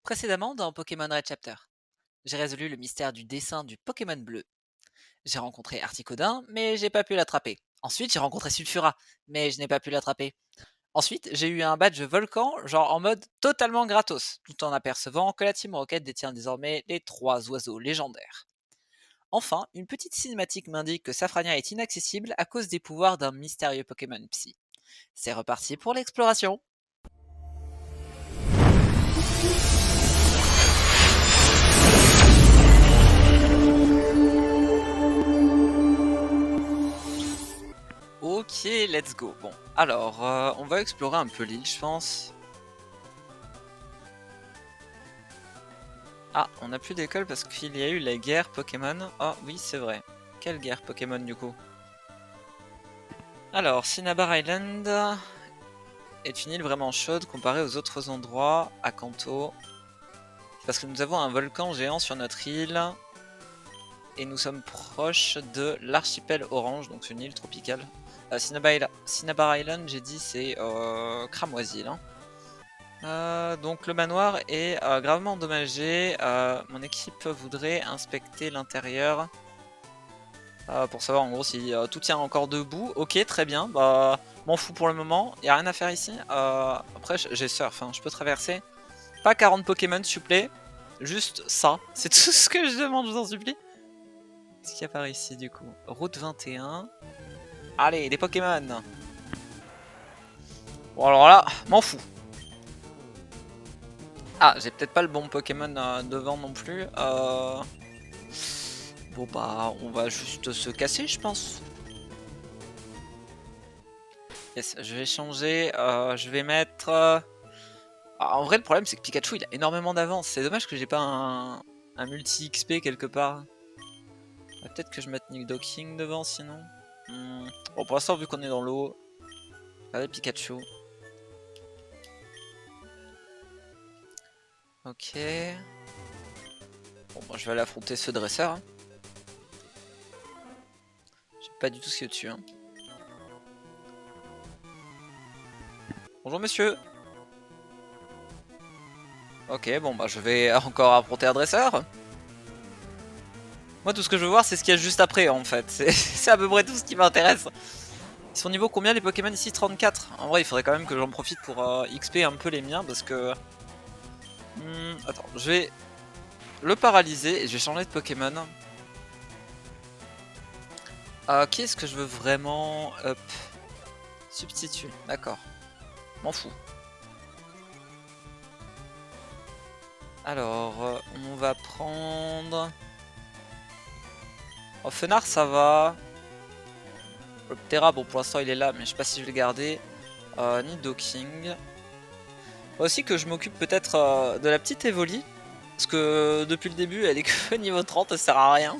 Précédemment dans Pokémon Red Chapter, j'ai résolu le mystère du dessin du Pokémon bleu. J'ai rencontré Articodin, mais j'ai pas pu l'attraper. Ensuite, j'ai rencontré Sulfura, mais je n'ai pas pu l'attraper. Ensuite, j'ai eu un badge volcan, genre en mode totalement gratos, tout en apercevant que la Team Rocket détient désormais les 3 oiseaux légendaires. Enfin, une petite cinématique m'indique que Safrania est inaccessible à cause des pouvoirs d'un mystérieux Pokémon Psy. C'est reparti pour l'exploration. Ok, let's go. Bon, alors, on va explorer un peu l'île, je pense. Ah, on n'a plus d'école parce qu'il y a eu la guerre Pokémon. Oh oui, c'est vrai. Quelle guerre Pokémon du coup? Alors, Cinnabar Island est une île vraiment chaude comparée aux autres endroits à Kanto. Parce que nous avons un volcan géant sur notre île. Et nous sommes proches de l'archipel Orange, donc c'est une île tropicale. Cinnabar Island, j'ai dit, c'est Cramoisil. Donc le manoir est gravement endommagé. Mon équipe voudrait inspecter l'intérieur pour savoir en gros si tout tient encore debout. Ok, très bien. Bah, m'en fous pour le moment. Y a rien à faire ici. Après, j'ai surf. Hein. Je peux traverser. Pas 40 Pokémon, s'il vous plaît. Juste ça. C'est tout ce que je demande, je vous en supplie. Qu'est-ce qu'il y a par ici du coup? Route 21. Allez, des Pokémon. Bon, alors là, m'en fous. Ah, j'ai peut-être pas le bon Pokémon devant non plus. Bon bah, on va juste se casser, je pense. Yes, je vais changer. Je vais mettre... en vrai, le problème, c'est que Pikachu, il a énormément d'avance. C'est dommage que j'ai pas un multi-XP quelque part. Peut-être que je mette Nidoking devant, sinon. Bon, pour l'instant, vu qu'on est dans l'eau... Allez, Pikachu. Ok. Bon, moi, je vais aller affronter ce dresseur. Hein. Je sais pas du tout ce qu'il y a dessus. Hein. Bonjour, monsieur. Ok, bon, bah, je vais encore affronter un dresseur. Moi, tout ce que je veux voir, c'est ce qu'il y a juste après, en fait. C'est à peu près tout ce qui m'intéresse. Ils sont niveau combien les Pokémon ici? 34. En vrai, il faudrait quand même que j'en profite pour XP un peu les miens, parce que... attends, je vais le paralyser et je vais changer de Pokémon. Qui est-ce que je veux vraiment up? Substitut, d'accord. M'en fous. Alors, on va prendre... Oh, Fenard, ça va. Optera, bon, pour l'instant, il est là, mais je sais pas si je vais le garder. Nidoking. Aussi que je m'occupe peut-être de la petite Evoli. Parce que depuis le début, elle est que niveau 30, elle sert à rien.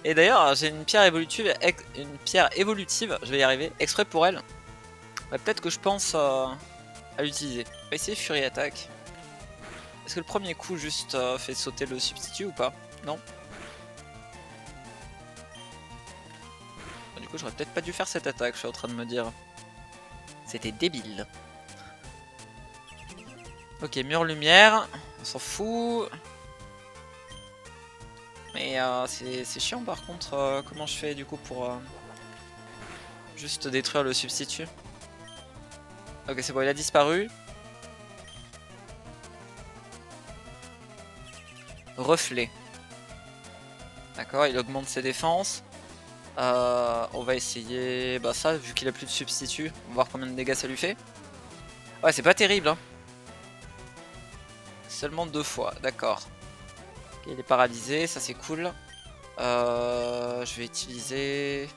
Et d'ailleurs, j'ai une pierre évolutive, je vais y arriver, exprès pour elle. Bah, peut-être que je pense à l'utiliser. On va essayer Fury Attack. Est-ce que le premier coup juste fait sauter le substitut ou pas? Non. Du coup, j'aurais peut-être pas dû faire cette attaque, je suis en train de me dire. C'était débile. Ok, mur lumière, on s'en fout. Mais c'est chiant par contre, comment je fais du coup pour juste détruire le substitut. Ok, c'est bon, il a disparu. Reflet. D'accord, il augmente ses défenses. On va essayer bah ça, vu qu'il a plus de substitut. On va voir combien de dégâts ça lui fait. Ouais, c'est pas terrible. Hein. Seulement 2 fois, d'accord. Okay, il est paralysé, ça c'est cool. Je vais utiliser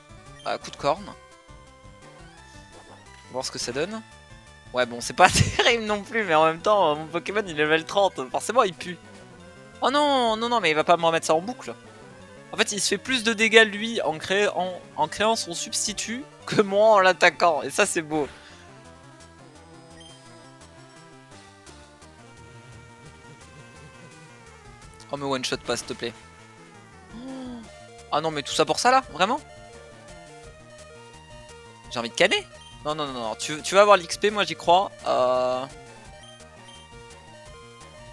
coup de corne. Voir ce que ça donne. Ouais, bon, c'est pas terrible non plus, mais en même temps, mon Pokémon il est level 30, forcément il pue. Oh non, non, non, mais il va pas me remettre ça en boucle. En fait, il se fait plus de dégâts lui en créant son substitut que moi en l'attaquant, et ça c'est beau. Oh, me one shot pas, s'il te plaît. Ah non, mais tout ça pour ça là, vraiment? J'ai envie de canner. Non, non, non, non, tu vas avoir l'XP, moi j'y crois.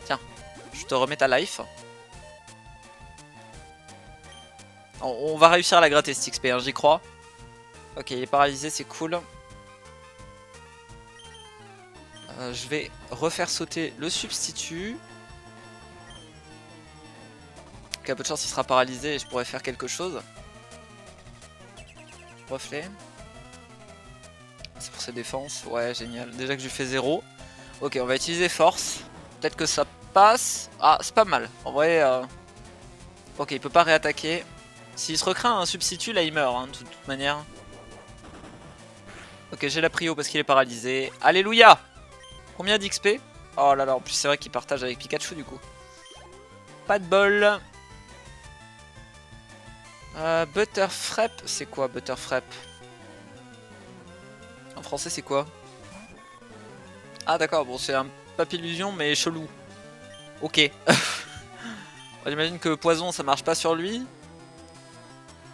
Tiens, Je te remets ta life. On va réussir à la gratter cette XP, hein, j'y crois. Ok, il est paralysé, c'est cool. Je vais refaire sauter le substitut. Donc à peu de chance il sera paralysé et je pourrais faire quelque chose. Reflet. C'est pour ses défenses. Ouais, génial. Déjà que je lui fais 0. Ok, on va utiliser force. Peut-être que ça passe. Ah, c'est pas mal. En vrai... Ok, il peut pas réattaquer. S'il se recrée un substitut, là il meurt, hein, de toute manière. Ok, j'ai la prio parce qu'il est paralysé. Alléluia! Combien d'XP? Oh là là, en plus c'est vrai qu'il partage avec Pikachu du coup. Pas de bol. Butterfrap, c'est quoi Butterfrap? En français c'est quoi? Ah d'accord, bon c'est un papillusion mais chelou. Ok. J'imagine que poison ça marche pas sur lui.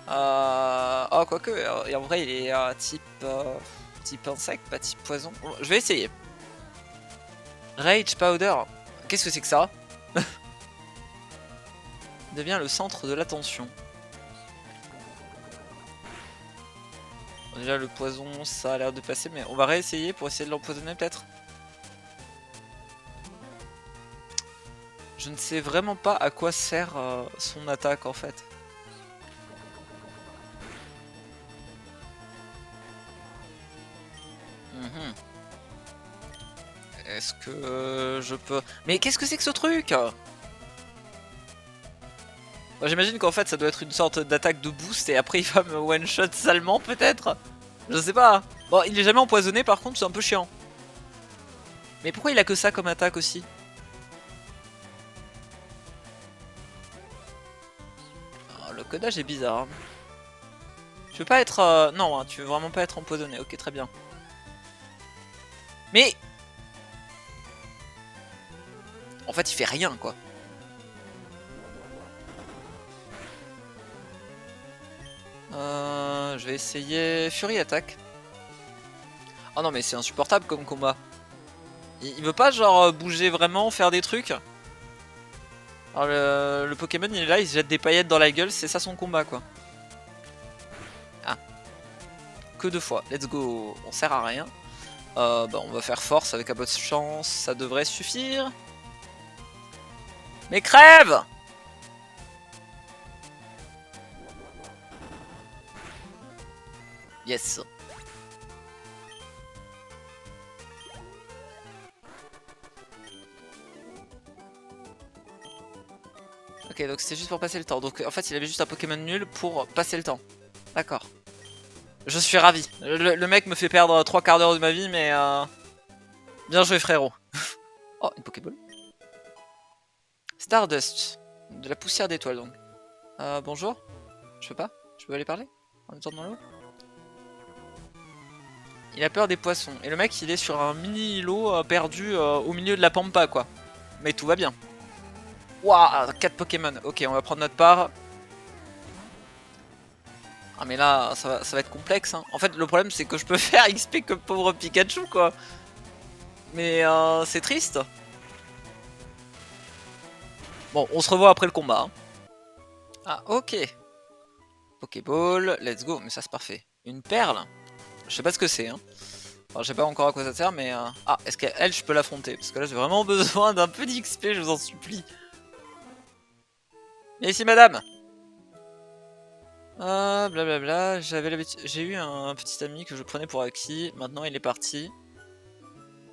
Oh quoique, et en vrai il est type insecte, pas type poison. Bon, je vais essayer. Rage Powder. Qu'est-ce que c'est que ça? Devient le centre de l'attention. Déjà le poison ça a l'air de passer mais on va réessayer pour essayer de l'empoisonner peut-être. Je ne sais vraiment pas à quoi sert son attaque en fait. Est-ce que je peux... Mais qu'est-ce que c'est que ce truc? J'imagine qu'en fait ça doit être une sorte d'attaque de boost et après il va me one-shot salement peut-être. Je sais pas. Bon, il est jamais empoisonné par contre, c'est un peu chiant. Mais pourquoi il a que ça comme attaque aussi? Oh, le codage est bizarre. Hein. Tu veux pas être... Non, hein, tu veux vraiment pas être empoisonné. Ok, très bien. Mais... En fait, il fait rien, quoi. Je vais essayer... Fury attaque. Oh non, mais c'est insupportable comme combat. Il veut pas, genre, bouger vraiment, faire des trucs. Alors, le Pokémon, il est là, il se jette des paillettes dans la gueule, c'est ça son combat, quoi. Ah. Que 2 fois. Let's go. On sert à rien. Bah, on va faire force avec un peu de chance, ça devrait suffire. Mais crève! Yes. Ok, donc c'était juste pour passer le temps. Donc en fait, il avait juste un Pokémon nul pour passer le temps. D'accord. Je suis ravi. Le mec me fait perdre 3 quarts d'heure de ma vie, mais... Bien joué, frérot. Oh, une Pokéball. Stardust. De la poussière d'étoile, donc. Bonjour. Je peux pas? Je peux aller parler? En étant dans l'eau? Il a peur des poissons. Et le mec, il est sur un mini îlot perdu au milieu de la pampa, quoi. Mais tout va bien. Waouh, 4 Pokémon. Ok, on va prendre notre part. Ah mais là, ça va être complexe. Hein. En fait, le problème, c'est que je peux faire XP que pauvre Pikachu, quoi. Mais c'est triste. Bon, on se revoit après le combat. Hein. Ah, ok. Pokéball, let's go. Mais ça, c'est parfait. Une perle. Je sais pas ce que c'est. Hein. Enfin, je sais pas encore à quoi ça sert, mais... Ah, est-ce qu'elle, je peux l'affronter? Parce que là, j'ai vraiment besoin d'un peu d'XP, je vous en supplie. Viens ici, madame. Blablabla. J'ai eu un petit ami que je prenais pour acquis. Maintenant, il est parti.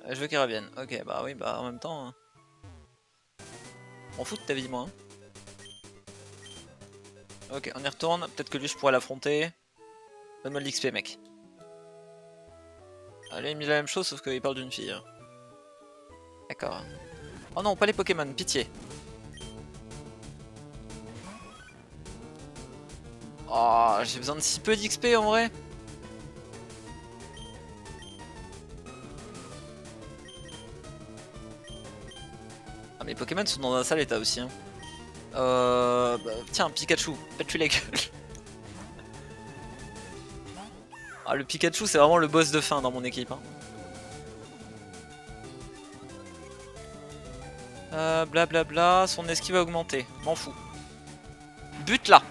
Je veux qu'il revienne. Ok, bah oui, bah en même temps... Hein. On fout de ta vie, moi. Hein. Ok, on y retourne. Peut-être que lui, je pourrais l'affronter. Donne-moi de l'XP, mec. Allez, il me dit la même chose, sauf qu'il parle d'une fille. Hein. D'accord. Oh non, pas les Pokémon, pitié. Oh, j'ai besoin de si peu d'XP en vrai. Ah, mes Pokémon sont dans un sale état aussi. Hein. Bah, tiens, Pikachu, pète-lui la gueule. Ah, le Pikachu, c'est vraiment le boss de fin dans mon équipe. Hein. Blablabla, son esquive a augmenté. M'en fous. But là.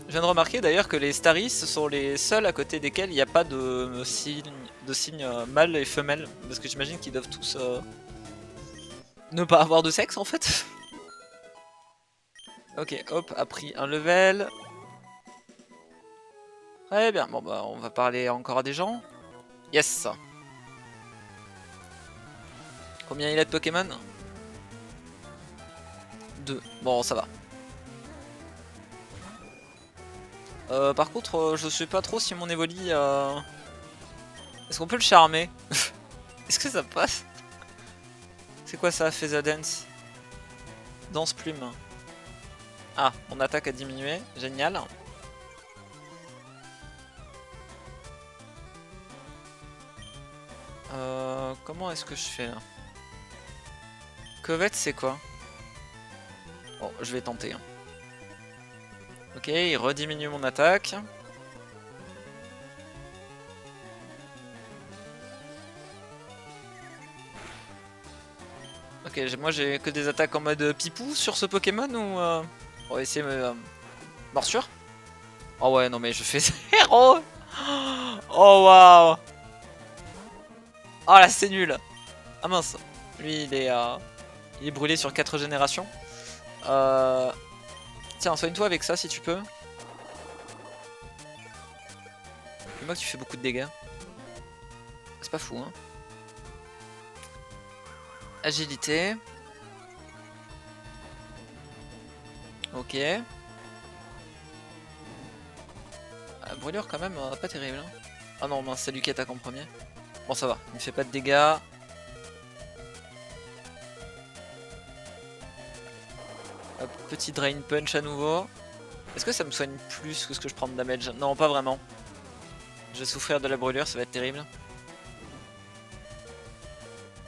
Je viens de remarquer d'ailleurs que les Staris sont les seuls à côté desquels il n'y a pas de signe mâle et femelle. Parce que j'imagine qu'ils doivent tous ne pas avoir de sexe en fait. Ok, hop, a pris un level. Très bien, bon bah on va parler encore à des gens. Yes. Combien il a de Pokémon? 2. Bon, ça va. Par contre, je sais pas trop si mon Evoli... Est-ce qu'on peut le charmer? Est-ce que ça passe? C'est quoi ça, Feather Dance? Danse plume. Ah, mon attaque a diminué. Génial. Comment est-ce que je fais là? Covet, c'est quoi? Bon, je vais tenter. Hein. Ok, il rediminue mon attaque. Ok, moi j'ai que des attaques en mode pipou sur ce Pokémon ou... On va essayer morsure. Oh ouais, non mais je fais 0. Oh waouh. Oh là c'est nul. Ah mince. Lui il est brûlé sur 4 générations. Tiens, soigne-toi avec ça si tu peux. Dis-moi que tu fais beaucoup de dégâts. C'est pas fou hein. Agilité. Ok. Brûlure quand même, pas terrible. Hein. Ah non, mince, c'est lui qui attaque en premier. Bon ça va, il ne fait pas de dégâts. Hop, petit Drain Punch à nouveau. Est-ce que ça me soigne plus que ce que je prends de damage? Non, pas vraiment. Je vais souffrir de la brûlure, ça va être terrible.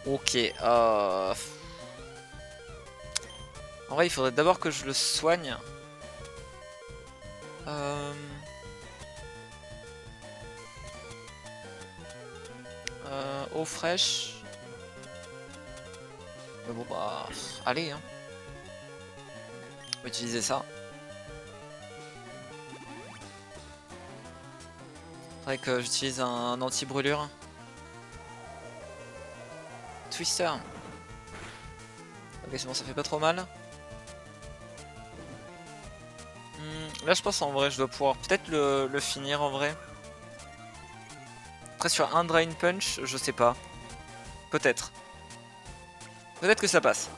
Ok, en vrai, il faudrait d'abord que je le soigne. Eau fraîche. Mais bon bah, allez hein. On va utiliser ça. Faudrait que j'utilise un anti-brûlure. Twister. Ok c'est bon, ça fait pas trop mal. Là je pense en vrai je dois pouvoir peut-être le finir en vrai. Après sur un Drain Punch, je sais pas. Peut-être. Peut-être que ça passe.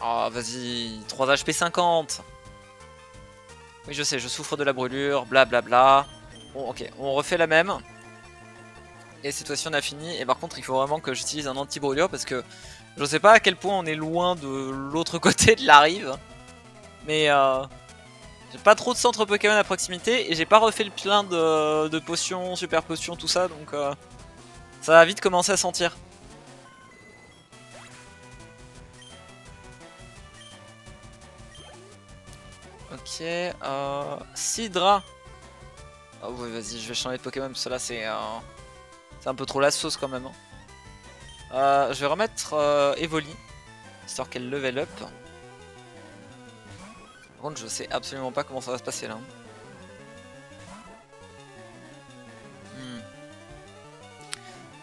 Oh vas-y, 3 HP 50. Oui je sais, je souffre de la brûlure, blablabla. Bon ok, on refait la même. Et cette fois-ci on a fini. Et par contre il faut vraiment que j'utilise un anti-brûlure parce que je sais pas à quel point on est loin de l'autre côté de la rive. Mais j'ai pas trop de centres Pokémon à proximité et j'ai pas refait le plein de potions, super potions, tout ça. Donc ça va vite commencer à sentir. Ok, Sidra. Ah ouais vas-y je vais changer de Pokémon parce que là c'est un peu trop la sauce quand même. Hein. Je vais remettre Evoli, histoire qu'elle level up. Par contre je sais absolument pas comment ça va se passer là.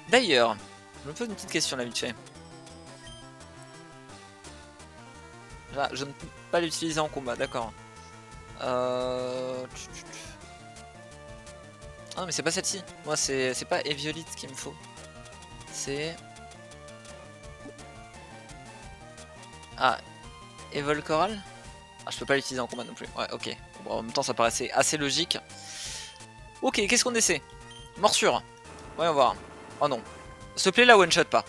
D'ailleurs, je me pose une petite question là vite fait. Là, je ne peux pas l'utiliser en combat, d'accord. Ah non mais c'est pas celle-ci. Moi c'est pas Eviolite qu'il me faut. C'est... Ah, Evol Coral. Ah je peux pas l'utiliser en combat non plus. Ouais ok. Bon, en même temps ça paraissait assez logique. Ok, qu'est-ce qu'on essaie? Morsure. Voyons voir. Oh non. S'il te plaît la one shot pas.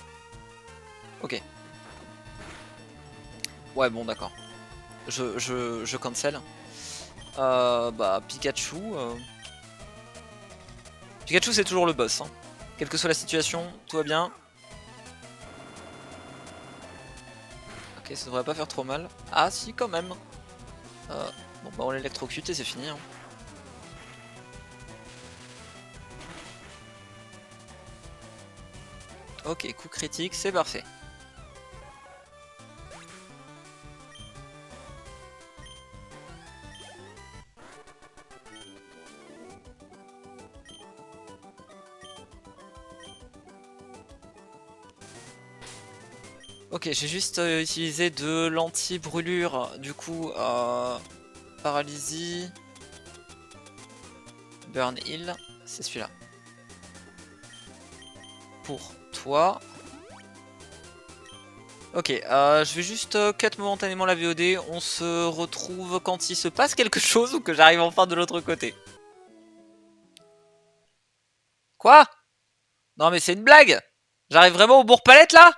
Ok. Ouais bon d'accord. Je cancel. Bah Pikachu. Pikachu c'est toujours le boss. Hein. Quelle que soit la situation, tout va bien. Ok, ça devrait pas faire trop mal. Ah si quand même. Bon bah on l'électrocute et c'est fini. Hein. Ok, coup critique, c'est parfait. Ok, j'ai juste utilisé de l'anti-brûlure, du coup, paralysie, burn heal, c'est celui-là. Pour toi. Ok, je vais juste cut momentanément la VOD, on se retrouve quand il se passe quelque chose ou que j'arrive enfin de l'autre côté. Quoi? Non mais c'est une blague! J'arrive vraiment au bourg-palette là?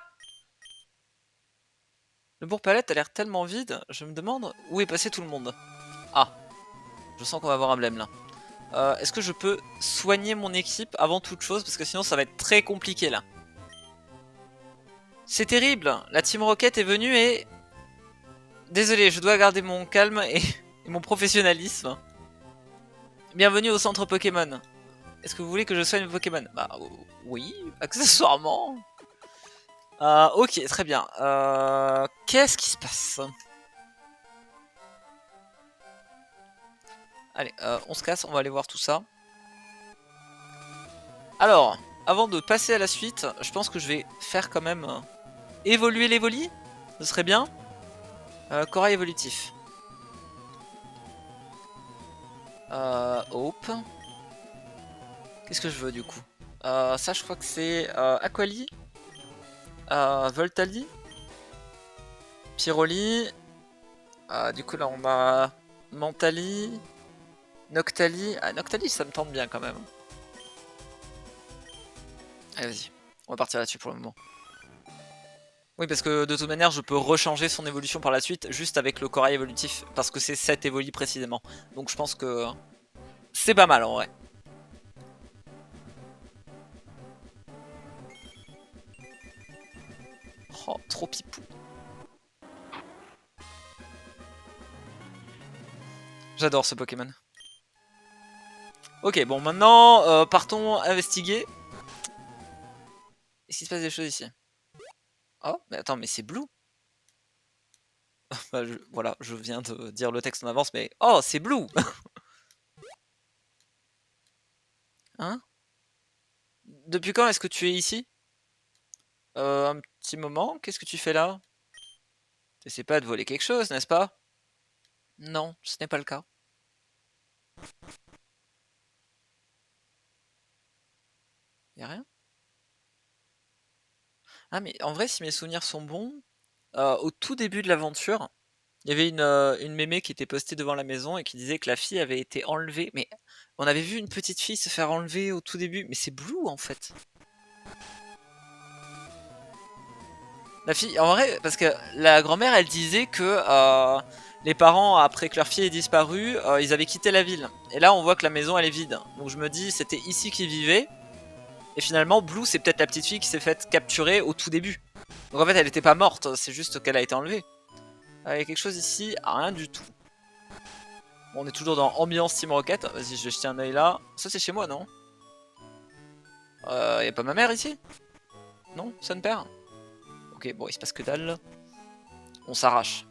Le bourg-palette a l'air tellement vide, je me demande où est passé tout le monde. Ah, je sens qu'on va avoir un blême là. Est-ce que je peux soigner mon équipe avant toute chose? Parce que sinon ça va être très compliqué là. C'est terrible! La Team Rocket est venue et... Désolé, je dois garder mon calme et mon professionnalisme. Bienvenue au centre Pokémon. Est-ce que vous voulez que je soigne Pokémon? Bah oui, accessoirement. Ok, très bien. Qu'est-ce qui se passe? Allez, on se casse, on va aller voir tout ça. Alors, avant de passer à la suite, je pense que je vais faire quand même évoluer l'Evoli. Ce serait bien. Corail évolutif. Hope. Qu'est-ce que je veux du coup? Ça, je crois que c'est Aquali. Voltali. Pyroli. Du coup, là, on a Mentali. Noctali. Ah, Noctali, ça me tente bien quand même. Allez, vas-y. On va partir là-dessus pour le moment. Oui, parce que de toute manière, je peux rechanger son évolution par la suite, juste avec le corail évolutif, parce que c'est cette évoli précisément. Donc je pense que c'est pas mal en vrai. Oh, trop pipou. J'adore ce Pokémon. Ok, bon, maintenant, partons investiguer. Est-ce qu'il se passe des choses ici? Oh, mais attends, mais c'est Blue. Bah, voilà, je viens de dire le texte en avance, mais... Oh, c'est Blue. Hein? Depuis quand est-ce que tu es ici? Un petit moment, qu'est-ce que tu fais là? T'essaies pas de voler quelque chose, n'est-ce pas? Non, ce n'est pas le cas. Y'a rien? Ah mais en vrai, si mes souvenirs sont bons, au tout début de l'aventure, il y avait une mémé qui était postée devant la maison et qui disait que la fille avait été enlevée. Mais on avait vu une petite fille se faire enlever au tout début, mais c'est Blue en fait. La fille, en vrai, parce que la grand-mère, elle disait que les parents, après que leur fille ait disparu, ils avaient quitté la ville. Et là, on voit que la maison, elle est vide. Donc je me dis, c'était ici qu'ils vivaient. Et finalement, Blue, c'est peut-être la petite fille qui s'est faite capturer au tout début. Donc en fait, elle était pas morte, c'est juste qu'elle a été enlevée. Il y a quelque chose ici, rien du tout. Bon, on est toujours dans ambiance Team Rocket. Vas-y, je vais jeter un oeil là. Ça, c'est chez moi, non? Y'a pas ma mère ici? Non? Son père? Ok, bon, il se passe que dalle. On s'arrache.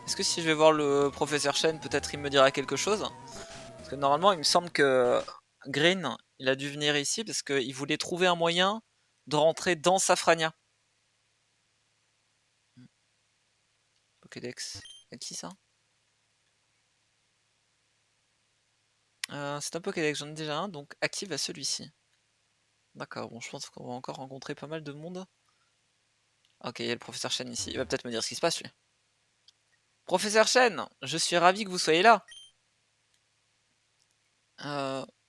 Est-ce que si je vais voir le professeur Shen, peut-être il me dira quelque chose? Parce que normalement, il me semble que Green, il a dû venir ici parce qu'il voulait trouver un moyen de rentrer dans Safrania. Pokédex. C'est qui ça? C'est un Pokédex, j'en ai déjà un, donc active à celui-ci. D'accord, bon, je pense qu'on va encore rencontrer pas mal de monde. Ok, il y a le professeur Shen ici, il va peut-être me dire ce qui se passe lui. Professeur Shen, je suis ravi que vous soyez là.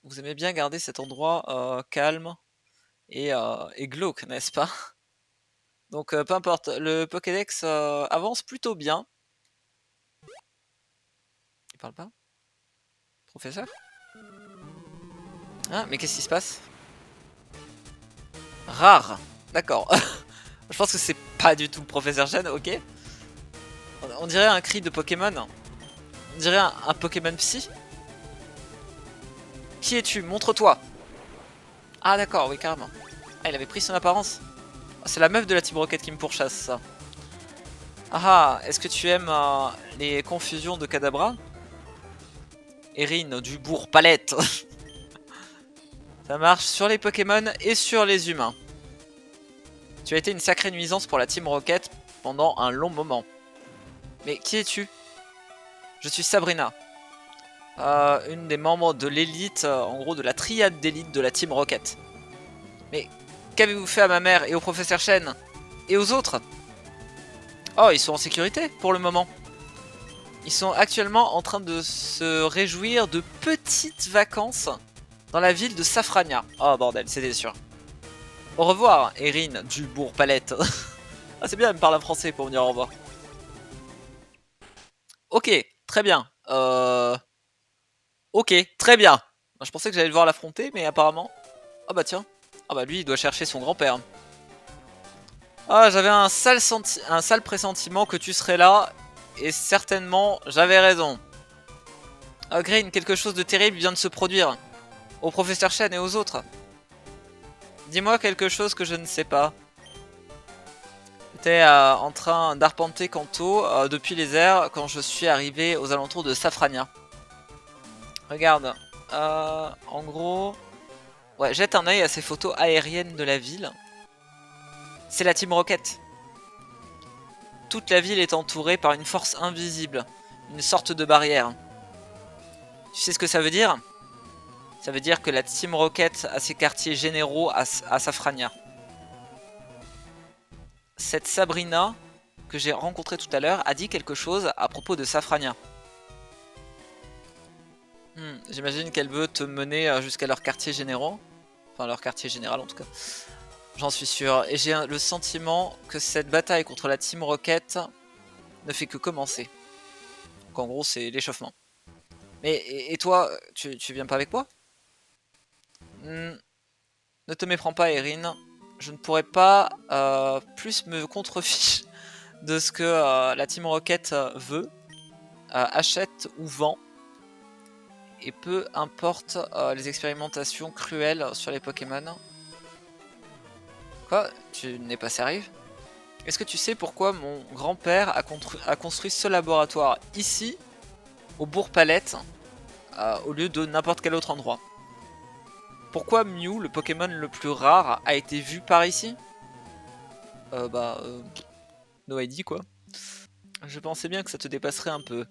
Vous aimez bien garder cet endroit calme et glauque, n'est-ce pas? Donc peu importe, le Pokédex avance plutôt bien. Il parle pas? Professeur? Ah, mais qu'est-ce qui se passe? Rare. D'accord. Je pense que c'est pas du tout le professeur Shen, ok. On dirait un cri de Pokémon. On dirait un Pokémon psy. Qui es-tu? Montre-toi. Ah d'accord, oui carrément. Ah, il avait pris son apparence. Ah, c'est la meuf de la Team Rocket qui me pourchasse, ça. Ah, est-ce que tu aimes les confusions de Kadabra? Erin, du bourg palette. Ça marche sur les Pokémon et sur les humains. Tu as été une sacrée nuisance pour la Team Rocket pendant un long moment. Mais qui es-tu? Je suis Sabrina. Une des membres de l'élite, en gros de la triade d'élite de la Team Rocket. Mais qu'avez-vous fait à ma mère et au professeur Chen? Et aux autres? Oh, ils sont en sécurité pour le moment. Ils sont actuellement en train de se réjouir de petites vacances dans la ville de Safrania. Oh bordel, c'était sûr. Au revoir, Erin du bourg palette. Ah, c'est bien, elle me parle en français pour me dire au revoir. Ok, très bien. Ok, très bien. Je pensais que j'allais devoir l'affronter, mais apparemment... Ah bah tiens. Ah bah lui, il doit chercher son grand-père. Ah, j'avais un sale pressentiment que tu serais là. Et certainement, j'avais raison. Ah, Green, quelque chose de terrible vient de se produire. Au professeur Chen et aux autres. Dis-moi quelque chose que je ne sais pas. J'étais en train d'arpenter Kanto depuis les airs quand je suis arrivé aux alentours de Safrania. Regarde. En gros... Ouais, jette un œil à ces photos aériennes de la ville. C'est la Team Rocket. Toute la ville est entourée par une force invisible. Une sorte de barrière. Tu sais ce que ça veut dire? Ça veut dire que la Team Rocket a ses quartiers généraux à Safrania. Cette Sabrina, que j'ai rencontrée tout à l'heure, a dit quelque chose à propos de Safrania. J'imagine qu'elle veut te mener jusqu'à leur quartier généraux. Enfin, leur quartier général en tout cas. J'en suis sûr. Et j'ai le sentiment que cette bataille contre la Team Rocket ne fait que commencer. Donc en gros, c'est l'échauffement. Mais et toi, tu viens pas avec moi? Ne te méprends pas, Erin. Je ne pourrais pas plus me contrefiche de ce que la Team Rocket veut, achète ou vend. Et peu importe les expérimentations cruelles sur les Pokémon. Quoi? Tu n'es pas sérieux? Est-ce que tu sais pourquoi mon grand-père a construit ce laboratoire ici, au Bourg Palette, au lieu de n'importe quel autre endroit? Pourquoi Mew, le Pokémon le plus rare, a été vu par ici? No ID quoi. Je pensais bien que ça te dépasserait un peu.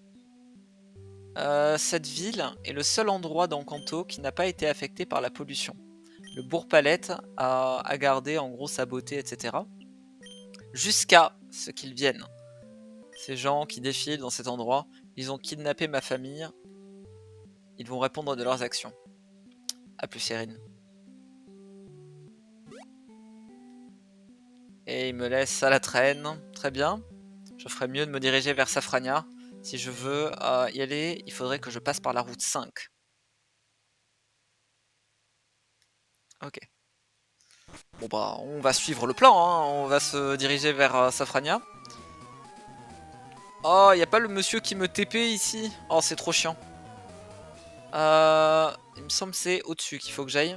Cette ville est le seul endroit dans Kanto qui n'a pas été affecté par la pollution. Le Bourg Palette a gardé en gros sa beauté, etc. Jusqu'à ce qu'ils viennent. Ces gens qui défilent dans cet endroit, ils ont kidnappé ma famille. Ils vont répondre de leurs actions. A plus, Erin. Et il me laisse à la traîne. Très bien. Je ferais mieux de me diriger vers Safrania. Si je veux y aller, il faudrait que je passe par la route 5. Ok. Bon bah, on va suivre le plan, hein. On va se diriger vers Safrania. Oh, y a pas le monsieur qui me TP ici? Oh, c'est trop chiant. Il me semble que c'est au-dessus qu'il faut que j'aille.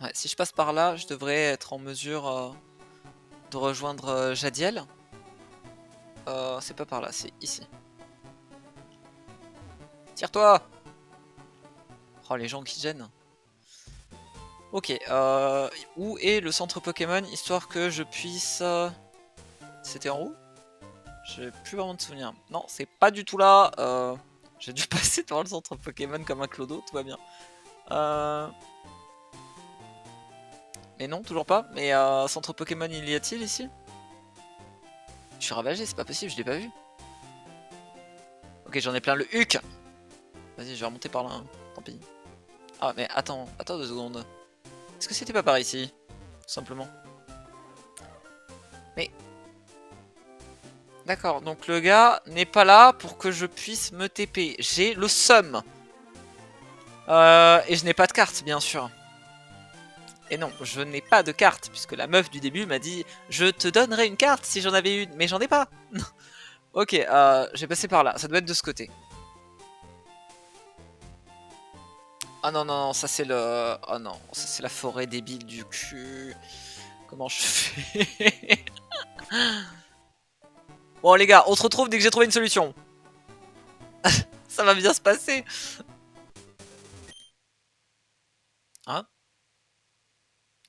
Ouais, si je passe par là, je devrais être en mesure de rejoindre Jadiel. C'est pas par là, c'est ici. Tire-toi! Oh, les gens qui gênent. Ok, où est le centre Pokémon, histoire que je puisse... C'était en haut? J'ai plus vraiment de souvenirs. Non, c'est pas du tout là. J'ai dû passer devant le centre Pokémon comme un clodo, tout va bien. Mais non, toujours pas. Mais centre Pokémon, il y a-t-il ici? Je suis ravagé, c'est pas possible, je l'ai pas vu. Ok, j'en ai plein le huc. Vas-y, je vais remonter par là, hein. Tant pis. Ah, mais attends 2 secondes. Est-ce que c'était pas par ici? Tout simplement. Mais... D'accord, donc le gars n'est pas là pour que je puisse me TP. J'ai le seum. Et je n'ai pas de carte, bien sûr. Et non, je n'ai pas de carte, puisque la meuf du début m'a dit « Je te donnerai une carte si j'en avais une, mais j'en ai pas !» Ok, j'ai passé par là, ça doit être de ce côté. Ah non, non, non, ça c'est le... Oh non, ça c'est la forêt débile du cul. Comment je fais? Bon les gars, on se retrouve dès que j'ai trouvé une solution. Ça va bien se passer. Hein?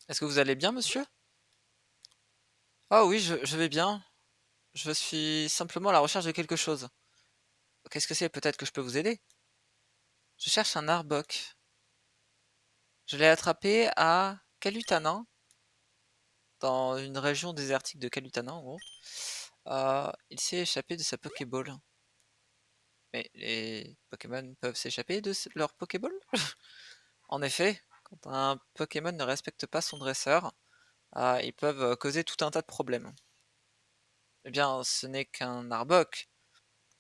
Est-ce que vous allez bien, monsieur? Ah oui, je vais bien. Je suis simplement à la recherche de quelque chose. Qu'est-ce que c'est? Peut-être que je peux vous aider? Je cherche un Arbok. Je l'ai attrapé à Kalutana, dans une région désertique de Kalutana en gros. Il s'est échappé de sa Pokéball. Mais les Pokémon peuvent s'échapper de leur Pokéball? En effet, quand un Pokémon ne respecte pas son dresseur, ils peuvent causer tout un tas de problèmes. Eh bien, ce n'est qu'un Arbok.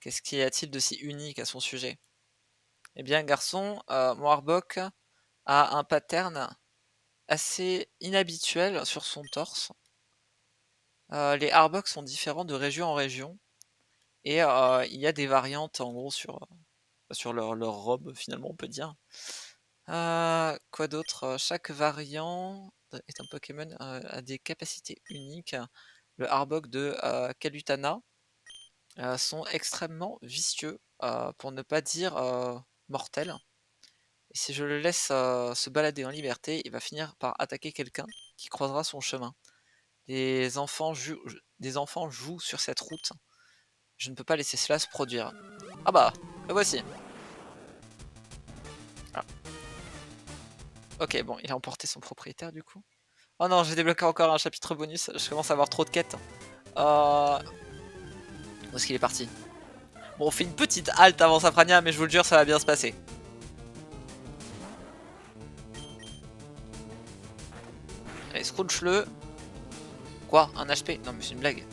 Qu'est-ce qu'y a-t-il de si unique à son sujet? Eh bien, garçon, mon Arbok a un pattern assez inhabituel sur son torse. Les Arboks sont différents de région en région. Et il y a des variantes en gros sur leur robe, finalement, on peut dire. Quoi d'autre? Chaque variant est un Pokémon a des capacités uniques. Le Arbok de Kalutana sont extrêmement vicieux, pour ne pas dire mortels. Et si je le laisse se balader en liberté, il va finir par attaquer quelqu'un qui croisera son chemin. Des enfants jouent sur cette route. Je ne peux pas laisser cela se produire. Ah bah, le voici. Ah. Ok, bon, il a emporté son propriétaire du coup. Oh non, j'ai débloqué encore un chapitre bonus. Je commence à avoir trop de quêtes. Où est-ce qu'il est parti? Bon, on fait une petite halte avant Safrania, mais je vous le jure, ça va bien se passer. Allez, scrunch-le. Quoi? Un HP? Non, mais c'est une blague.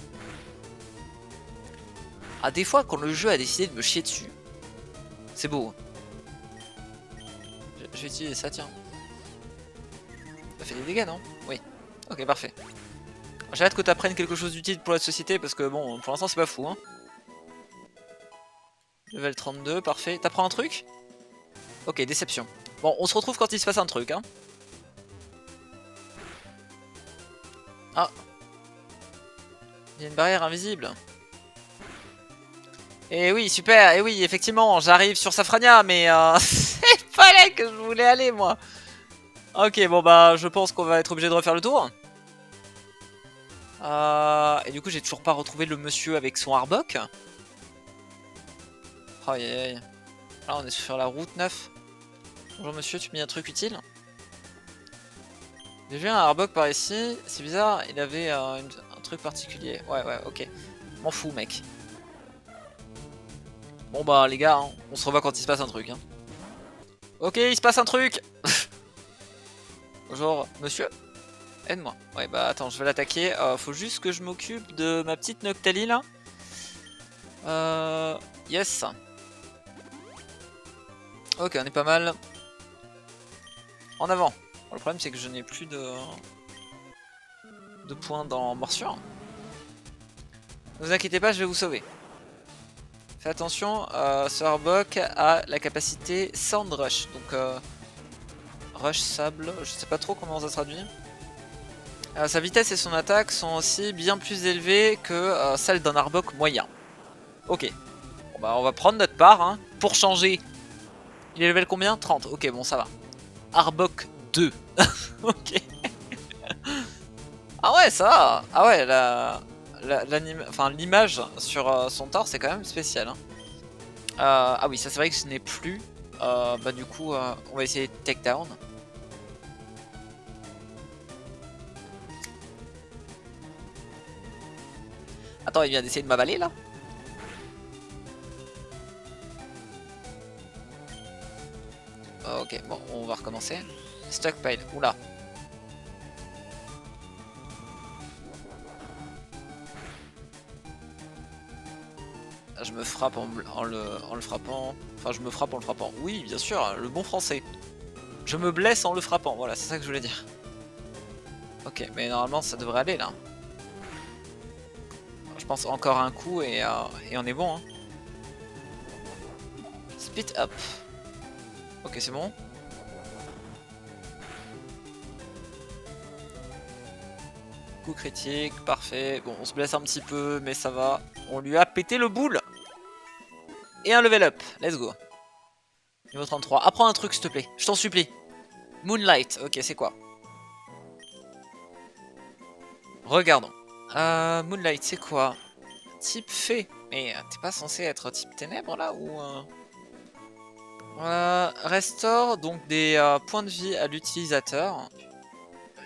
Ah, des fois, quand le jeu a décidé de me chier dessus, c'est beau. Je vais utiliser ça, tiens. Ça fait des dégâts, non? Oui. Ok, parfait. J'ai hâte que tu apprennes quelque chose d'utile pour la société, parce que bon, pour l'instant, c'est pas fou, hein. Level 32, parfait. T'apprends un truc? Ok, déception. Bon, on se retrouve quand il se passe un truc, hein. Ah. Il y a une barrière invisible. Et oui, super, et oui, effectivement, j'arrive sur Safrania, mais c'est pas là que je voulais aller, moi. Ok, bon bah, je pense qu'on va être obligé de refaire le tour. Et du coup, j'ai toujours pas retrouvé le monsieur avec son Arbok. Oh, aïe, aïe, aïe. Là, on est sur la route 9. Bonjour monsieur, tu me dis un truc utile? J'ai vu un Arbok par ici, c'est bizarre, il avait un truc particulier. Ouais, ouais, ok. M'en fous, mec. Bon bah, les gars, hein, on se revoit quand il se passe un truc. Hein. Ok, il se passe un truc. Bonjour, monsieur. Aide-moi. Ouais, bah attends, je vais l'attaquer. Faut juste que je m'occupe de ma petite Noctali là. Yes. Ok, on est pas mal. En avant. Bon, le problème c'est que je n'ai plus de points dans morsure. Ne vous inquiétez pas, je vais vous sauver. Faites attention, ce Arbok a la capacité Sand Rush. Donc Rush sable, je sais pas trop comment ça se traduit. Sa vitesse et son attaque sont aussi bien plus élevées que celles d'un Arbok moyen. Ok. Bon bah on va prendre notre part, hein. Pour changer. Il est level combien? 30. Ok, bon ça va. Arbok 2. Ok. Ah ouais, ça va. Ah ouais, l'image sur son torse c'est quand même spécial. Hein. Ah oui, ça c'est vrai que je n'ai plus. Bah du coup, on va essayer de take down. Attends, il vient d'essayer de m'avaler là? Ok, bon, on va recommencer. Stockpile, oula. Je me frappe en le frappant. Enfin, je me frappe en le frappant. Oui, bien sûr, le bon français. Je me blesse en le frappant, voilà, c'est ça que je voulais dire. Ok, mais normalement ça devrait aller là. Je pense encore un coup et on est bon. Hein. Split up. Ok, c'est bon. coup critique, parfait. Bon, on se blesse un petit peu, mais ça va. On lui a pété le boule. Et un level up, let's go. Niveau 33. Apprends un truc, s'il te plaît, je t'en supplie. Moonlight, ok, c'est quoi? Regardons. Moonlight, c'est quoi? Type fée. Mais t'es pas censé être type ténèbres là ou restaure donc des points de vie à l'utilisateur.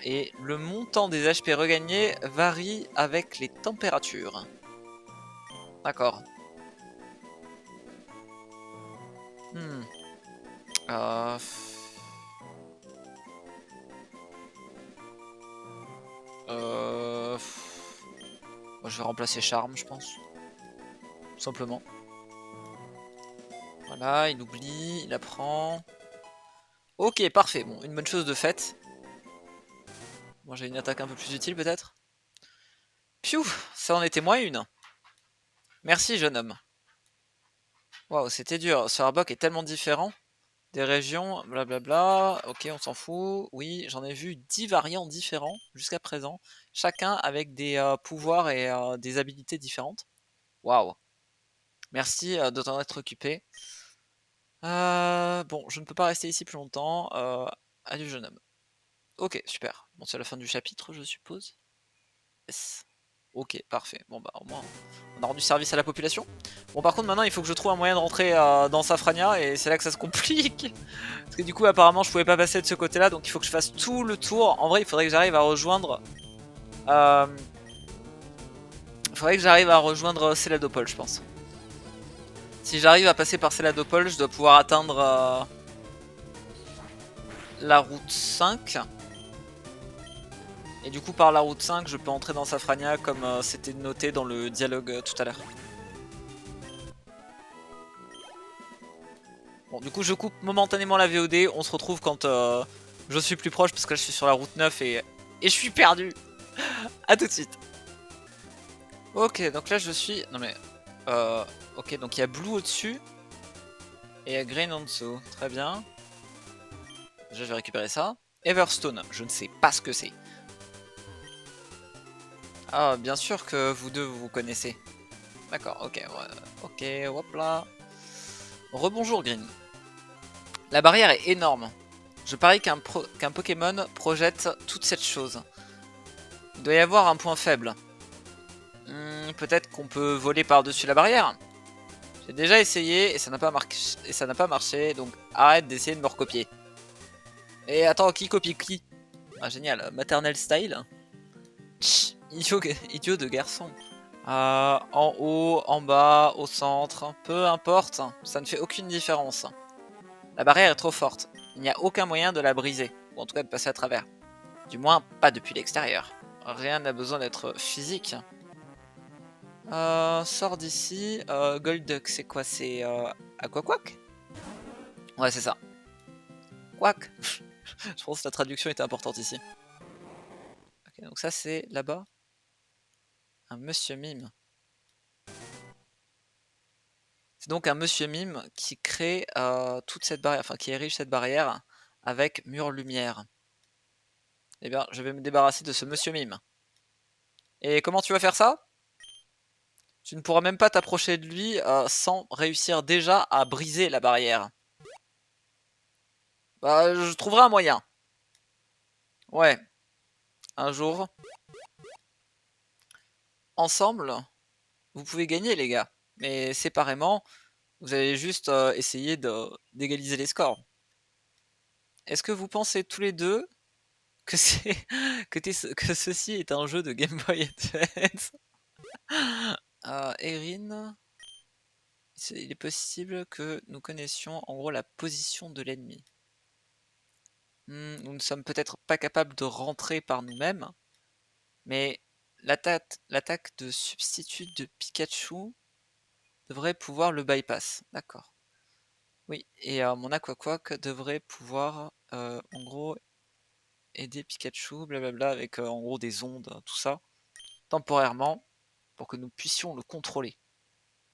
Et le montant des HP regagnés varie avec les températures. D'accord. Hmm. Euh... Moi, je vais remplacer charme, je pense. Tout simplement. Voilà, il oublie, il apprend. Ok, parfait. Bon, une bonne chose de faite. Bon, j'ai une attaque un peu plus utile peut-être. Piou, ça en était moins une. Merci, jeune homme. Waouh, c'était dur. Ce Arbok est tellement différent. Des régions, blablabla. Ok, on s'en fout. Oui, j'en ai vu 10 variants différents jusqu'à présent. Chacun avec des pouvoirs et des habilités différentes. Waouh. Merci de t'en être occupé. Bon, je ne peux pas rester ici plus longtemps. Adieu, jeune homme. Ok, super. Bon, c'est la fin du chapitre, je suppose. Yes. Ok, parfait. Bon, bah, au moins, on a rendu service à la population. Bon, par contre, maintenant, il faut que je trouve un moyen de rentrer dans Safrania, et c'est là que ça se complique. Parce que du coup, apparemment, je pouvais pas passer de ce côté-là, donc il faut que je fasse tout le tour. En vrai, il faudrait que j'arrive à rejoindre... il faudrait que j'arrive à rejoindre Céladopol, je pense. Si j'arrive à passer par Céladopol, je dois pouvoir atteindre la route 5. Et du coup, par la route 5, je peux entrer dans Safrania comme c'était noté dans le dialogue tout à l'heure. Bon, du coup, je coupe momentanément la VOD. On se retrouve quand je suis plus proche, parce que là, je suis sur la route 9 et je suis perdu. A tout de suite. Ok, donc là, je suis... Non mais... ok, donc il y a Blue au-dessus. Et il y a Green en dessous. Très bien. Déjà, je vais récupérer ça. Everstone, je ne sais pas ce que c'est. Ah, bien sûr que vous deux, vous connaissez. D'accord, ok, ouais, ok, hop là. Rebonjour Green. La barrière est énorme. Je parie qu'un Pokémon projette toute cette chose. Il doit y avoir un point faible. Peut-être qu'on peut voler par-dessus la barrière. J'ai déjà essayé et ça n'a pas marché, donc arrête d'essayer de me recopier. Et attends, qui copie qui? Ah génial, maternel style. Tch, idiot de garçon. En haut, en bas, au centre, peu importe, ça ne fait aucune différence. La barrière est trop forte, il n'y a aucun moyen de la briser, ou en tout cas de passer à travers. Du moins, pas depuis l'extérieur. Rien n'a besoin d'être physique. Sors d'ici. Golduck, c'est quoi? C'est Aquaquack? Ouais, c'est ça. Quack. Je pense que la traduction était importante ici. Ok, donc ça c'est là-bas. Un monsieur mime. C'est donc un monsieur mime qui crée toute cette barrière, enfin qui érige cette barrière avec mur lumière. Eh bien, je vais me débarrasser de ce monsieur mime. Et comment tu vas faire ça? Tu ne pourras même pas t'approcher de lui sans réussir déjà à briser la barrière. Bah, je trouverai un moyen. Ouais, un jour. Ensemble, vous pouvez gagner les gars. Mais séparément, vous allez juste essayer d'égaliser les scores. Est-ce que vous pensez tous les deux que c'est que ceci est un jeu de Game Boy Advance? Erin, il est possible que nous connaissions en gros la position de l'ennemi. Nous ne sommes peut-être pas capables de rentrer par nous-mêmes, mais l'attaque de substitut de Pikachu devrait pouvoir le bypass. D'accord. Oui, et mon Aquaquack devrait pouvoir, en gros, aider Pikachu, blablabla, avec en gros des ondes, tout ça, temporairement, pour que nous puissions le contrôler.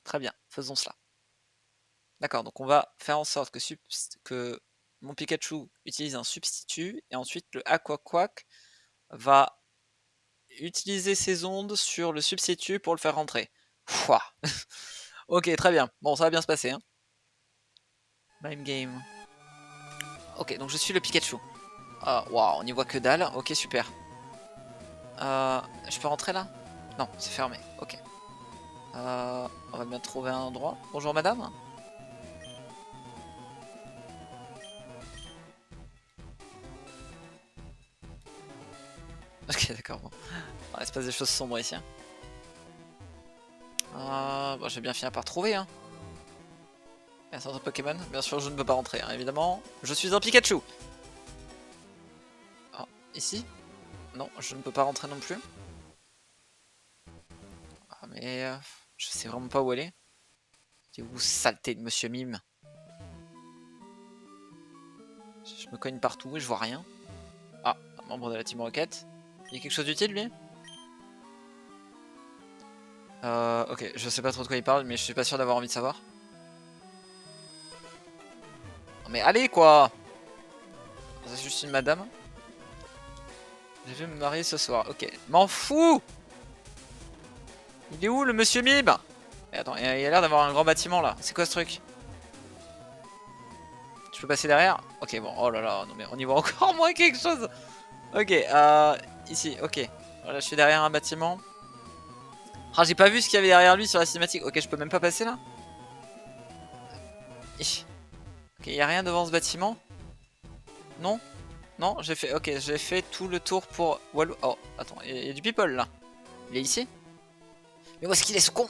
Très bien, faisons cela. D'accord, donc on va faire en sorte que mon Pikachu utilise un substitut, et ensuite le Aquaquack va utiliser ses ondes sur le substitut pour le faire rentrer. Pouah. Ok, très bien. Bon, ça va bien se passer. Hein. Mime game. Ok, donc je suis le Pikachu. Waouh, on n'y voit que dalle. Ok, super. Je peux rentrer là? Non, c'est fermé. Ok. On va bien trouver un endroit. Bonjour madame. Ok, d'accord. Bon. Il se passe des choses sombres ici. Hein. Bon, j'ai bien fini par trouver. Hein. Un centre Pokémon. Bien sûr, je ne peux pas rentrer, hein, évidemment. Je suis un Pikachu. Oh, ici? Non, je ne peux pas rentrer non plus. Ah, mais je sais vraiment pas où aller. C'est où, saleté de Monsieur Mime? Je me cogne partout et je vois rien. Ah, un membre de la Team Rocket. Il y a quelque chose d'utile lui? Ok, je sais pas trop de quoi il parle, mais je suis pas sûr d'avoir envie de savoir. Non mais allez quoi! C'est juste une madame. Je vais me marier ce soir, ok. M'en fous! Il est où le Monsieur Mime? Et attends, il a l'air d'avoir un grand bâtiment là. C'est quoi ce truc? Je peux passer derrière? Ok, bon, oh là là, non mais on y voit encore moins quelque chose. Ok, ici, ok. Voilà, je suis derrière un bâtiment. Ah, j'ai pas vu ce qu'il y avait derrière lui sur la cinématique. Ok, je peux même pas passer là? Ok, y a rien devant ce bâtiment? Non? Non, j'ai fait, ok, j'ai fait tout le tour pour Walou. Oh, attends, il y a du people là. Il est ici? Mais où est-ce qu'il est ce con?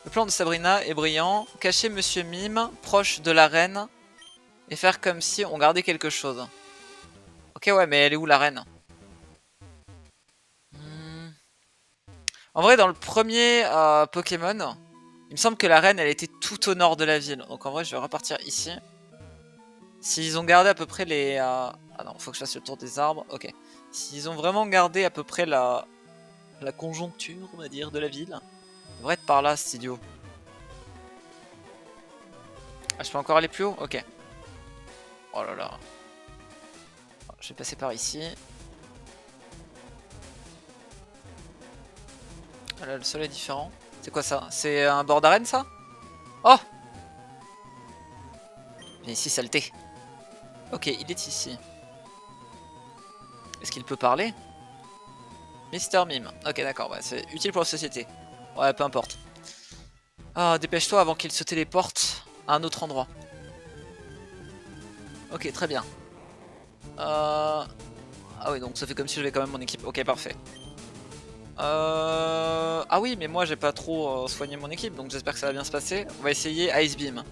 Le plan de Sabrina est brillant. Cacher Monsieur Mime proche de la reine et faire comme si on gardait quelque chose. Ok, ouais, mais elle est où la reine? En vrai, dans le premier Pokémon, il me semble que la reine, elle était tout au nord de la ville. Donc en vrai, je vais repartir ici. S'ils ont gardé à peu près les... Ah non, faut que je fasse le tour des arbres. Ok. S'ils ont vraiment gardé à peu près la conjoncture, on va dire, de la ville, ça devrait être par là, cet idiot. Ah, je peux encore aller plus haut? Ok. Oh là là. Je vais passer par ici. Ah là, le sol est différent. C'est quoi ça? C'est un bord d'arène, ça? Oh! Viens ici, saleté. Ok, il est ici. Est-ce qu'il peut parler? Mister Mime. Ok, d'accord, ouais, c'est utile pour la société. Ouais, peu importe. Ah, dépêche-toi avant qu'il se téléporte à un autre endroit. Ok, très bien. Ah oui, donc ça fait comme si j'avais quand même mon équipe. Ok, parfait. Ah oui, mais moi j'ai pas trop soigné mon équipe, donc j'espère que ça va bien se passer. On va essayer Ice Beam.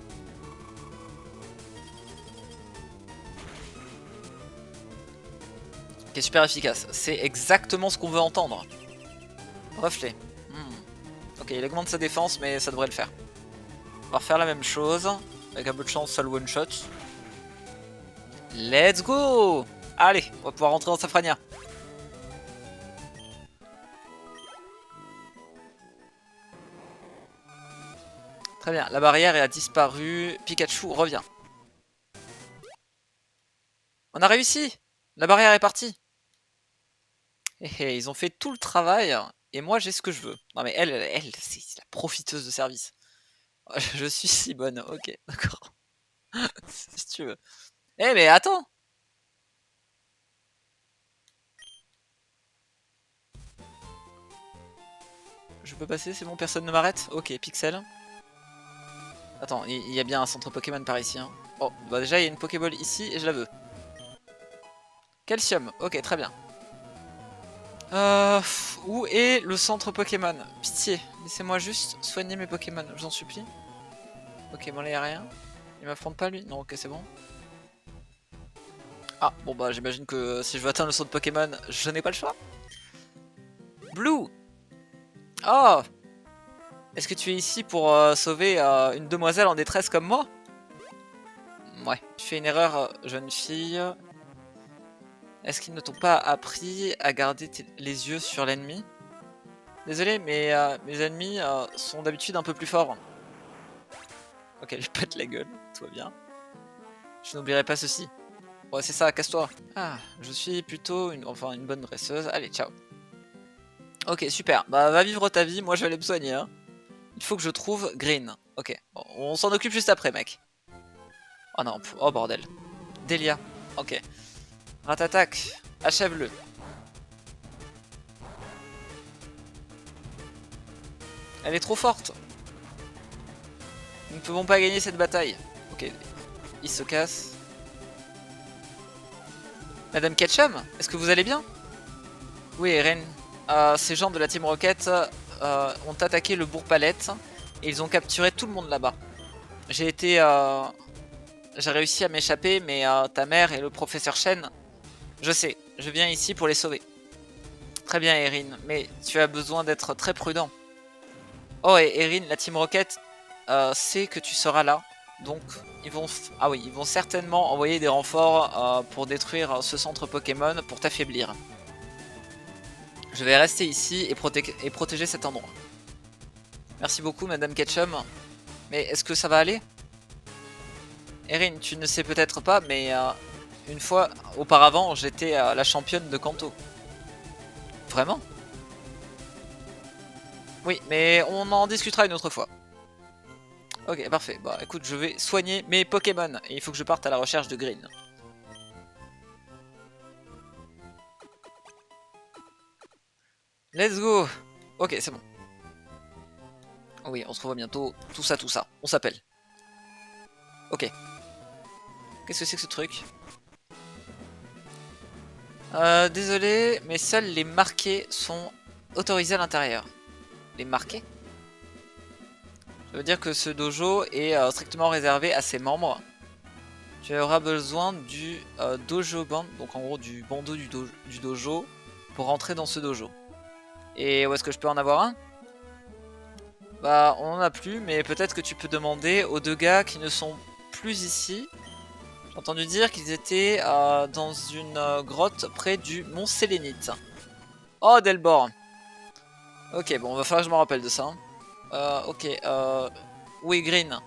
Qui est super efficace. C'est exactement ce qu'on veut entendre. Reflet. Ok, il augmente sa défense, mais ça devrait le faire. On va refaire la même chose. Avec un peu de chance, ça le one shot. Let's go! Allez, on va pouvoir rentrer dans Safrania. Très bien, la barrière a disparu. Pikachu revient. On a réussi! La barrière est partie. Ils ont fait tout le travail et moi j'ai ce que je veux. Non mais elle c'est la profiteuse de service. Je suis si bonne, ok, d'accord. Si tu veux. Eh mais attends! Je peux passer, c'est bon, personne ne m'arrête? Ok, Pixel. Attends, il y a bien un centre Pokémon par ici. Hein. Oh, bah déjà il y a une Pokéball ici et je la veux. Calcium, ok, très bien. Où est le centre Pokémon? Pitié, laissez-moi juste soigner mes Pokémon, je vous en supplie. Ok, bon là y'a rien. Il m'affronte pas lui? Non, ok, c'est bon. Ah, bon bah j'imagine que si je veux atteindre le centre Pokémon, je n'ai pas le choix. Blue! Oh! Est-ce que tu es ici pour sauver une demoiselle en détresse comme moi? Ouais, tu fais une erreur, jeune fille. Est-ce qu'ils ne t'ont pas appris à garder les yeux sur l'ennemi? Désolé, mais mes ennemis sont d'habitude un peu plus forts. Ok, je pète la gueule, tout va bien. Je n'oublierai pas ceci. Ouais, c'est ça, casse-toi. Ah, je suis plutôt une bonne dresseuse. Allez, ciao. Ok, super. Bah, va vivre ta vie, moi je vais aller me soigner. Hein. Il faut que je trouve Green. Ok, bon, on s'en occupe juste après, mec. Oh non, oh bordel. Delia. Ok. Ratatak, achève-le. Elle est trop forte. Nous ne pouvons pas gagner cette bataille. Ok, il se casse. Madame Ketchum, est-ce que vous allez bien? Oui, Eren. Ces gens de la Team Rocket ont attaqué le bourg Palette et ils ont capturé tout le monde là-bas. J'ai réussi à m'échapper, mais ta mère et le professeur Shen, je sais, je viens ici pour les sauver. Très bien, Erin, mais tu as besoin d'être très prudent. Oh, et Erin, la Team Rocket sait que tu seras là, donc ils vont certainement envoyer des renforts pour détruire ce centre Pokémon pour t'affaiblir. Je vais rester ici et protéger cet endroit. Merci beaucoup, Madame Ketchum. Mais est-ce que ça va aller? Erin, tu ne sais peut-être pas, mais une fois auparavant, j'étais la championne de Kanto. Vraiment? Oui, mais on en discutera une autre fois. Ok, parfait. Bah écoute, je vais soigner mes Pokémon. Et il faut que je parte à la recherche de Green. Let's go. Ok, c'est bon. Oui, on se revoit bientôt. Tout ça, tout ça. On s'appelle. Ok. Qu'est-ce que c'est que ce truc? Désolé, mais seuls les marqués sont autorisés à l'intérieur. Les marqués? Ça veut dire que ce dojo est strictement réservé à ses membres. Tu auras besoin du dojo band, donc en gros du bandeau du dojo, pour rentrer dans ce dojo. Et où est-ce que je peux en avoir un? Bah on en a plus, mais peut-être que tu peux demander aux deux gars qui ne sont plus ici. J'ai entendu dire qu'ils étaient dans une grotte près du mont Sélénite. Oh Delbor. Ok, bon, va falloir que je me rappelle de ça. Ok, oui, Green.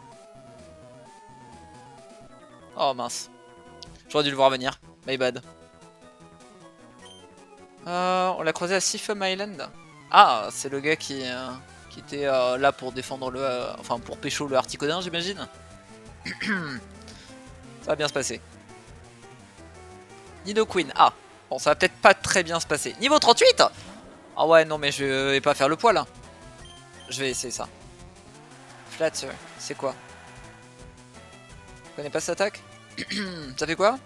Oh mince. J'aurais dû le voir venir. My bad. On l'a croisé à Seafoam Island. Ah, c'est le gars qui était là pour défendre le... enfin, pour pécho le Articodin, j'imagine. Ça va bien se passer. Nidoqueen. Ah, bon, ça va peut-être pas très bien se passer. Niveau 38. Ah ouais, non, mais je vais pas faire le poids, là. Je vais essayer ça. Flatter, c'est quoi? Tu connais pas cette attaque? Ça fait quoi?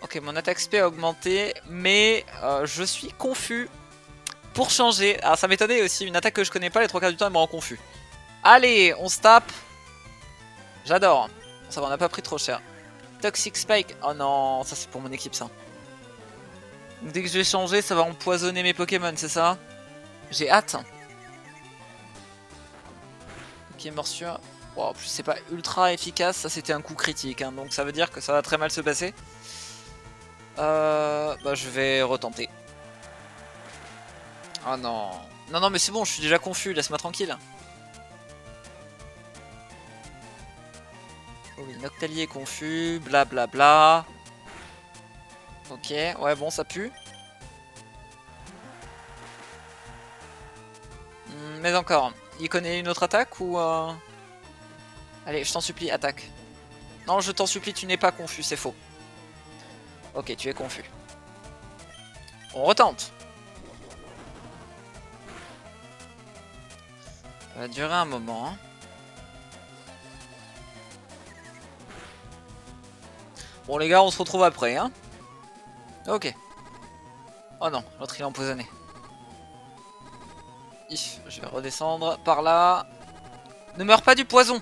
Ok, mon attaque SP a augmenté, mais je suis confus. Pour changer, alors ça m'étonnait aussi, une attaque que je connais pas, les trois quarts du temps elle me rend confus. Allez, on se tape. J'adore. Ça va, on a pas pris trop cher. Toxic Spike. Oh non, ça c'est pour mon équipe ça. Donc, dès que je vais changer, ça va empoisonner mes Pokémon, c'est ça? J'ai hâte. Ok, morsure. Bon, en plus c'est pas ultra efficace, ça c'était un coup critique, hein, donc ça veut dire que ça va très mal se passer. Bah je vais retenter. Oh non. Non, non, mais c'est bon, je suis déjà confus, laisse-moi tranquille. Oh oui, Noctali est confus, blablabla. Bla bla. Ok, ouais, bon, ça pue. Mais encore, il connaît une autre attaque ou... Allez, je t'en supplie, attaque. Non, je t'en supplie, tu n'es pas confus, c'est faux. Ok, tu es confus. On retente. Ça va durer un moment. Hein. Bon les gars, on se retrouve après, hein. Ok. Oh non, l'autre il est empoisonné. Je vais redescendre par là. Ne meurs pas du poison.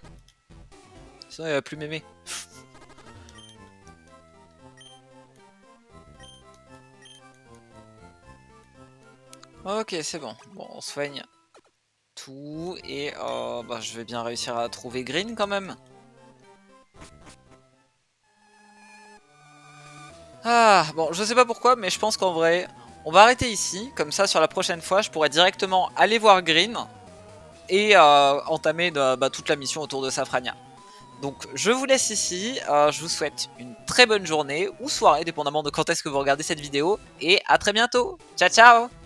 Sinon il va plus m'aimer. Ok, c'est bon. Bon, on soigne tout. Et bah, je vais bien réussir à trouver Green quand même. Ah, bon, je sais pas pourquoi, mais je pense qu'en vrai, on va arrêter ici. Comme ça, sur la prochaine fois, je pourrais directement aller voir Green et entamer toute la mission autour de Safrania. Donc je vous laisse ici, je vous souhaite une très bonne journée ou soirée, dépendamment de quand est-ce que vous regardez cette vidéo, et à très bientôt. Ciao ciao!